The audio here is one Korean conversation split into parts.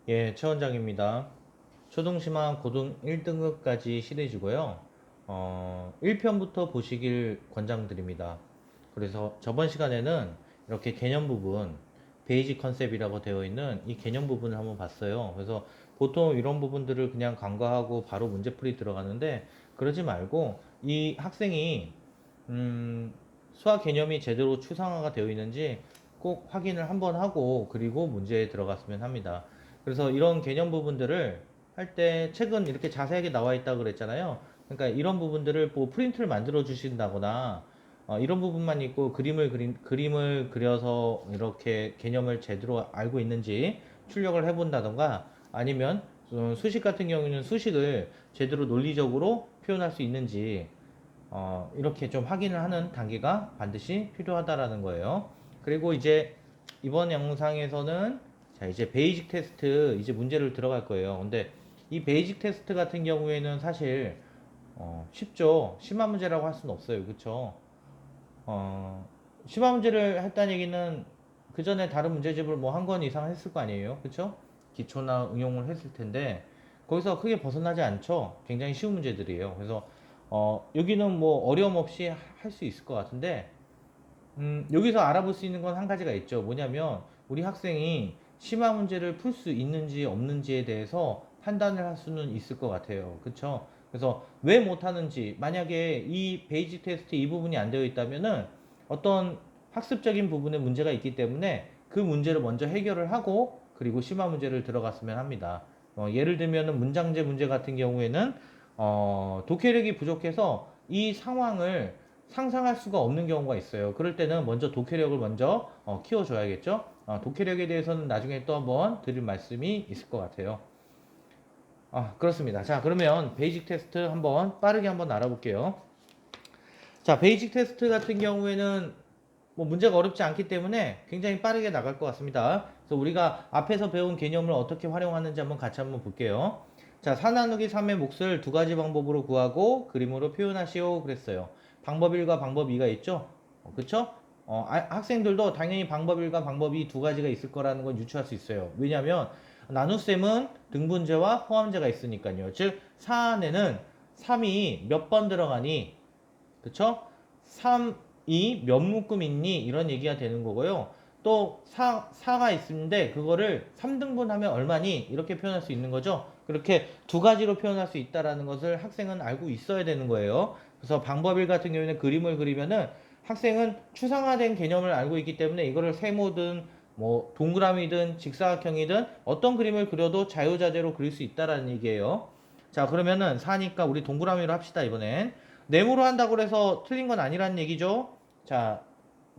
예, 최 원장입니다. 초등심화 고등 1등급까지 시리즈고요. 1편부터 보시길 권장드립니다. 그래서 저번 시간에는 이렇게 개념 부분, 베이직 컨셉이라고 되어 있는 이 개념 부분을 한번 봤어요. 그래서 보통 이런 부분들을 그냥 간과하고 바로 문제풀이 들어가는데 그러지 말고 이 학생이 수학 개념이 제대로 추상화가 되어 있는지 꼭 확인을 한번 하고 그리고 문제에 들어갔으면 합니다. 그래서 이런 개념 부분들을 할 때 책은 이렇게 자세하게 나와 있다고 그랬잖아요. 그러니까 이런 부분들을 뭐 프린트를 만들어 주신다거나 이런 부분만 있고 그림을 그려서 이렇게 개념을 제대로 알고 있는지 출력을 해본다던가 아니면 수식 같은 경우에는 수식을 제대로 논리적으로 표현할 수 있는지 이렇게 좀 확인을 하는 단계가 반드시 필요하다라는 거예요. 그리고 이제 이번 영상에서는 자 이제 베이직 테스트 이제 문제를 들어갈 거예요. 근데 이 베이직 테스트 같은 경우에는 사실 쉽죠. 심화 문제라고 할 수는 없어요. 그쵸? 심화 문제를 했다는 얘기는 그 전에 다른 문제집을 뭐 한 권 이상 했을 거 아니에요. 그쵸? 기초나 응용을 했을 텐데 거기서 크게 벗어나지 않죠. 굉장히 쉬운 문제들이에요. 그래서 여기는 뭐 어려움 없이 할 수 있을 것 같은데 여기서 알아볼 수 있는 건 한 가지가 있죠. 뭐냐면 우리 학생이 심화 문제를 풀 수 있는지 없는지에 대해서 판단을 할 수는 있을 것 같아요. 그쵸? 그래서 왜 못하는지 만약에 이 베이직 테스트 이 부분이 안 되어 있다면은 어떤 학습적인 부분에 문제가 있기 때문에 그 문제를 먼저 해결을 하고 그리고 심화 문제를 들어갔으면 합니다. 예를 들면은 문장제 문제 같은 경우에는 독해력이 부족해서 이 상황을 상상할 수가 없는 경우가 있어요. 그럴 때는 먼저 독해력을 먼저 키워줘야겠죠. 독해력에 대해서는 나중에 또 한번 드릴 말씀이 있을 것 같아요. 그렇습니다. 자, 그러면 베이직 테스트 한번 빠르게 한번 알아볼게요. 자, 베이직 테스트 같은 경우에는 뭐 문제가 어렵지 않기 때문에 굉장히 빠르게 나갈 것 같습니다. 그래서 우리가 앞에서 배운 개념을 어떻게 활용하는지 한번 같이 한번 볼게요. 자, 4 나누기 3의 몫을 두 가지 방법으로 구하고 그림으로 표현하시오 그랬어요. 방법 1과 방법 2가 있죠? 그쵸? 학생들도 당연히 방법 1과 방법 2 두 가지가 있을 거라는 건 유추할 수 있어요. 왜냐하면 나눗셈은 등분제와 포함제가 있으니까요. 즉, 4 안에는 3이 몇 번 들어가니 그쵸? 3이 몇 묶음 있니? 이런 얘기가 되는 거고요. 또 4가 있는데 그거를 3등분 하면 얼마니? 이렇게 표현할 수 있는 거죠. 그렇게 두 가지로 표현할 수 있다는 것을 학생은 알고 있어야 되는 거예요. 그래서 방법 1 같은 경우에는 그림을 그리면은 학생은 추상화된 개념을 알고 있기 때문에 이거를 세모든 뭐 동그라미든 직사각형이든 어떤 그림을 그려도 자유자재로 그릴 수 있다라는 얘기예요. 자, 그러면은 4니까 우리 동그라미로 합시다, 이번엔. 네모로 한다고 해서 틀린 건 아니라는 얘기죠. 자,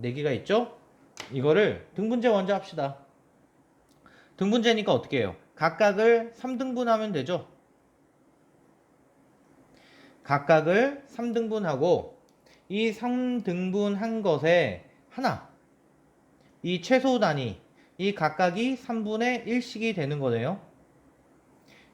4개가 있죠? 이거를 등분제 먼저 합시다. 등분제니까 어떻게 해요? 각각을 3등분하면 되죠. 각각을 3등분하고 이 3등분한 것에 하나, 이 최소 단위, 이 각각이 3분의 1씩이 되는 거네요.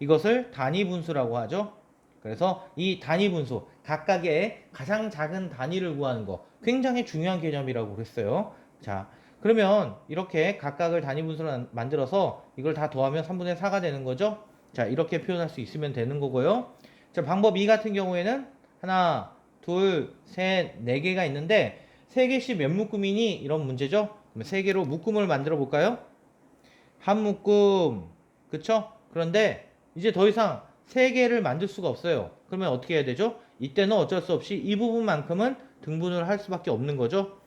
이것을 단위 분수라고 하죠. 그래서 이 단위 분수, 각각의 가장 작은 단위를 구하는 거 굉장히 중요한 개념이라고 그랬어요. 자, 그러면 이렇게 각각을 단위 분수로 만들어서 이걸 다 더하면 3분의 4가 되는 거죠. 자, 이렇게 표현할 수 있으면 되는 거고요. 자, 방법 2 같은 경우에는 하나, 둘, 셋, 네 개가 있는데 세 개씩 몇 묶음이니? 이런 문제죠. 그럼 세 개로 묶음을 만들어 볼까요? 한 묶음, 그쵸? 그런데 이제 더 이상 세 개를 만들 수가 없어요. 그러면 어떻게 해야 되죠? 이때는 어쩔 수 없이 이 부분만큼은 등분을 할 수밖에 없는 거죠.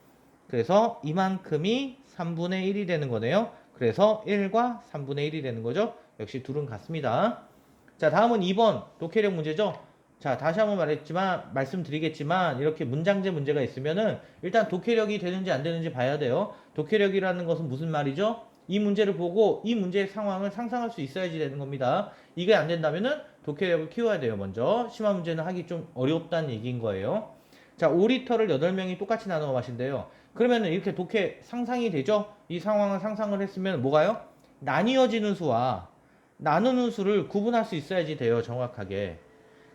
그래서 이만큼이 3분의 1이 되는 거네요. 그래서 1과 3분의 1이 되는 거죠. 역시 둘은 같습니다. 자, 다음은 2번 독해력 문제죠. 자, 다시 한번 말씀드리겠지만 이렇게 문장제 문제가 있으면은 일단 독해력이 되는지 안 되는지 봐야 돼요. 독해력이라는 것은 무슨 말이죠? 이 문제를 보고 이 문제의 상황을 상상할 수 있어야지 되는 겁니다. 이게 안 된다면은 독해력을 키워야 돼요. 먼저 심화 문제는 하기 좀 어렵다는 얘기인 거예요. 자, 5리터를 8명이 똑같이 나눠 마신대요. 그러면은 이렇게 독해 상상이 되죠? 이 상황을 상상을 했으면 뭐가요? 나뉘어지는 수와 나누는 수를 구분할 수 있어야지 돼요. 정확하게.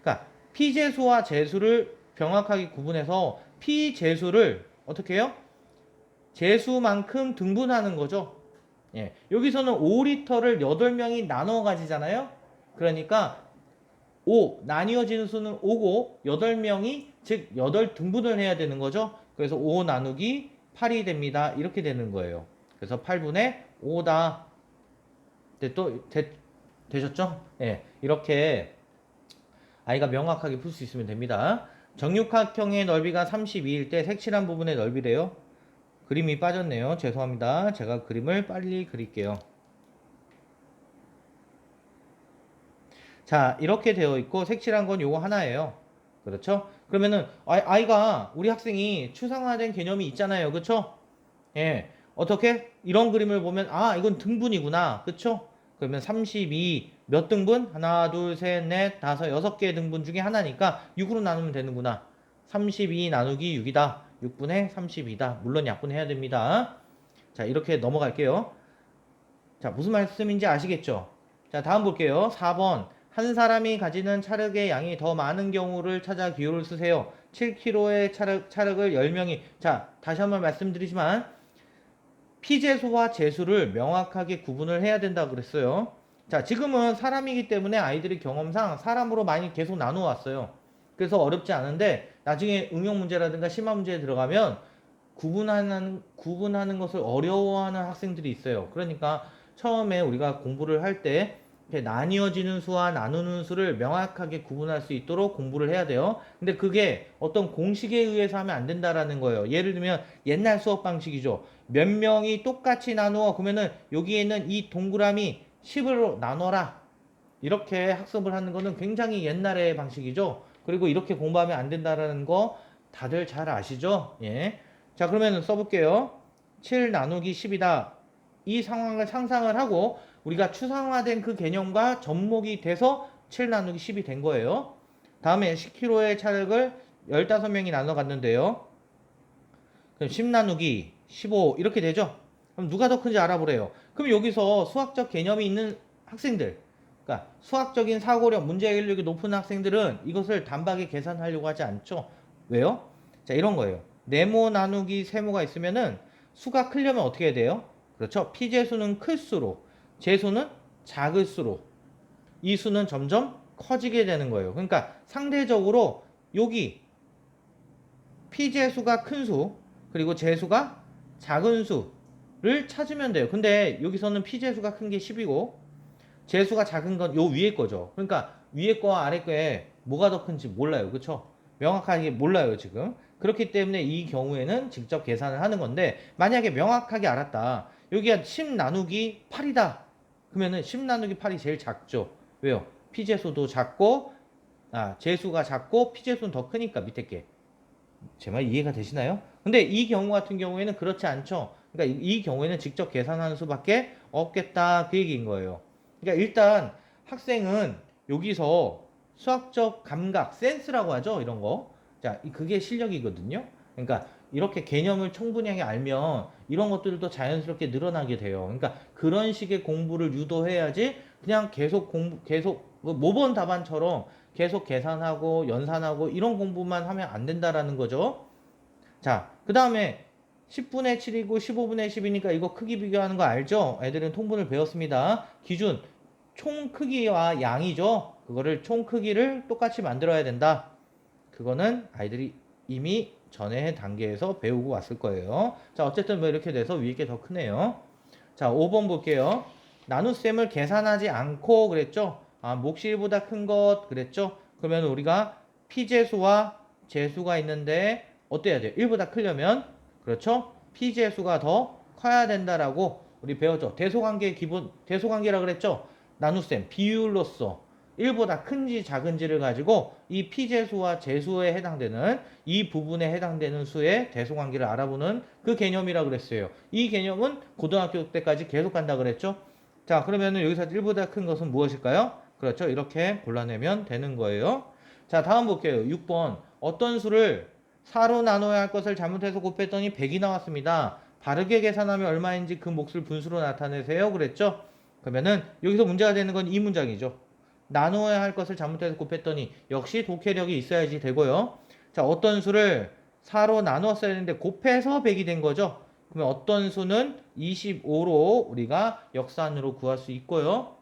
그러니까 피제수와 제수를 명확하게 구분해서 피제수를 어떻게 해요? 제수만큼 등분하는 거죠. 예. 여기서는 5리터를 8명이 나눠 가지잖아요. 그러니까 5 나뉘어지는 수는 5고 8명이 즉 8등분을 해야 되는 거죠. 그래서 5 나누기 8이 됩니다. 이렇게 되는 거예요. 그래서 8분의 5다. 되셨죠? 예. 이렇게 아이가 명확하게 풀 수 있으면 됩니다. 정육각형의 넓이가 32일 때 색칠한 부분의 넓이래요. 그림이 빠졌네요. 죄송합니다. 제가 그림을 빨리 그릴게요. 자, 이렇게 되어 있고 색칠한 건 요거 하나예요. 그렇죠? 그러면은 아이가 우리 학생이 추상화된 개념이 있잖아요. 그렇죠? 예. 어떻게? 이런 그림을 보면 아, 이건 등분이구나. 그렇죠? 그러면 32 몇 등분? 하나, 둘, 셋, 넷, 다섯, 6개의 등분 중에 하나니까 6으로 나누면 되는구나. 32 나누기 6이다. 6분의 32다. 물론 약분해야 됩니다. 자, 이렇게 넘어갈게요. 자, 무슨 말씀인지 아시겠죠? 자, 다음 볼게요. 4번. 한 사람이 가지는 찰흙의 양이 더 많은 경우를 찾아 기호를 쓰세요. 7kg의 찰흙을 10명이. 자, 다시 한번 말씀드리지만 피제수와 제수를 명확하게 구분을 해야 된다고 그랬어요. 자, 지금은 사람이기 때문에 아이들이 경험상 사람으로 많이 계속 나누어 왔어요. 그래서 어렵지 않은데 나중에 응용 문제라든가 심화 문제에 들어가면 구분하는 것을 어려워하는 학생들이 있어요. 그러니까 처음에 우리가 공부를 할 때 나뉘어지는 수와 나누는 수를 명확하게 구분할 수 있도록 공부를 해야 돼요. 근데 그게 어떤 공식에 의해서 하면 안 된다라는 거예요. 예를 들면 옛날 수업 방식이죠. 몇 명이 똑같이 나누어 그러면은 여기에는 이 동그라미 10으로 나눠라. 이렇게 학습을 하는 거는 굉장히 옛날의 방식이죠. 그리고 이렇게 공부하면 안 된다라는 거 다들 잘 아시죠? 예. 자, 그러면 써볼게요. 7 나누기 10이다. 이 상황을 상상을 하고 우리가 추상화된 그 개념과 접목이 돼서 7 나누기 10이 된 거예요. 다음에 10kg의 찰흙을 15명이 나눠 갔는데요. 그럼 10 나누기 15 이렇게 되죠? 그럼 누가 더 큰지 알아보래요. 그럼 여기서 수학적 개념이 있는 학생들, 그러니까 수학적인 사고력, 문제 해결력이 높은 학생들은 이것을 단박에 계산하려고 하지 않죠. 왜요? 자, 이런 거예요. 네모 나누기 세모가 있으면은 수가 크려면 어떻게 해야 돼요? 그렇죠. 피제수는 클수록 제수는 작을수록 이 수는 점점 커지게 되는 거예요. 그러니까 상대적으로 여기 피제수가 큰 수, 그리고 제수가 작은 수를 찾으면 돼요. 근데 여기서는 피제수가 큰 게 10이고 제수가 작은 건 요 위에 거죠. 그러니까 위에 거와 아래 거에 뭐가 더 큰지 몰라요. 그렇죠? 명확하게 몰라요, 지금. 그렇기 때문에 이 경우에는 직접 계산을 하는 건데 만약에 명확하게 알았다. 여기가 10 나누기 8이다. 그러면은 10 나누기 8이 제일 작죠. 왜요? 피제수도 작고 제수가 작고 피제수는 더 크니까 밑에 게. 제 말 이해가 되시나요? 근데 이 경우 같은 경우에는 그렇지 않죠. 그러니까 이 경우에는 직접 계산하는 수밖에 없겠다 그 얘기인 거예요. 그러니까 일단 학생은 여기서 수학적 감각, 센스라고 하죠. 이런 거. 자, 그게 실력이거든요. 그러니까 이렇게 개념을 충분하게 알면 이런 것들도 자연스럽게 늘어나게 돼요. 그러니까 그런 식의 공부를 유도해야지 그냥 계속 모범 답안처럼 계속 계산하고 연산하고 이런 공부만 하면 안 된다라는 거죠. 자, 그 다음에 10분의 7이고 15분의 10이니까 이거 크기 비교하는 거 알죠? 애들은 통분을 배웠습니다. 기준 총 크기와 양이죠. 그거를 총 크기를 똑같이 만들어야 된다. 그거는 아이들이 이미 전에 단계에서 배우고 왔을 거예요. 자, 어쨌든 뭐 이렇게 돼서 위에 게 더 크네요. 자, 5번 볼게요. 나눗셈을 계산하지 않고 그랬죠? 몫이 1보다 큰 것 그랬죠? 그러면 우리가 피제수와 제수가 있는데 어때야 돼요? 1보다 크려면 그렇죠? 피제수가 더 커야 된다라고 우리 배웠죠? 대소관계 기본 대소관계라 그랬죠? 나눗셈 비율로서 1보다 큰지 작은지를 가지고 이 피제수와 제수에 해당되는 이 부분에 해당되는 수의 대소관계를 알아보는 그 개념이라 그랬어요. 이 개념은 고등학교 때까지 계속 간다 그랬죠. 자, 그러면은 여기서 1보다 큰 것은 무엇일까요? 그렇죠. 이렇게 골라내면 되는 거예요. 자, 다음 볼게요. 6번. 어떤 수를 4로 나눠야 할 것을 잘못해서 곱했더니 100이 나왔습니다. 바르게 계산하면 얼마인지 그 몫을 분수로 나타내세요. 그랬죠? 그러면은 여기서 문제가 되는 건 이 문장이죠. 나누어야 할 것을 잘못해서 곱했더니 역시 독해력이 있어야지 되고요. 자, 어떤 수를 4로 나누었어야 했는데 곱해서 100이 된 거죠. 그러면 어떤 수는 25로 우리가 역산으로 구할 수 있고요.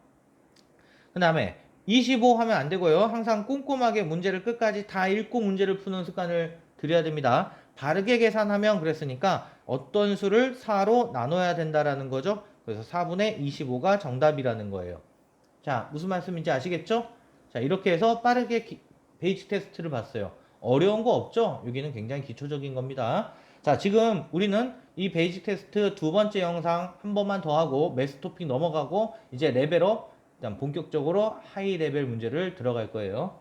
그 다음에 25 하면 안 되고요. 항상 꼼꼼하게 문제를 끝까지 다 읽고 문제를 푸는 습관을 들여야 됩니다. 바르게 계산하면 그랬으니까 어떤 수를 4로 나눠야 된다라는 거죠. 그래서 4분의 25가 정답이라는 거예요. 자, 무슨 말씀인지 아시겠죠? 자, 이렇게 해서 빠르게 베이직 테스트를 봤어요. 어려운 거 없죠? 여기는 굉장히 기초적인 겁니다. 자, 지금 우리는 이 베이직 테스트 두 번째 영상 한 번만 더 하고 매스 토픽 넘어가고 이제 레벨업, 일단 본격적으로 하이 레벨 문제를 들어갈 거예요.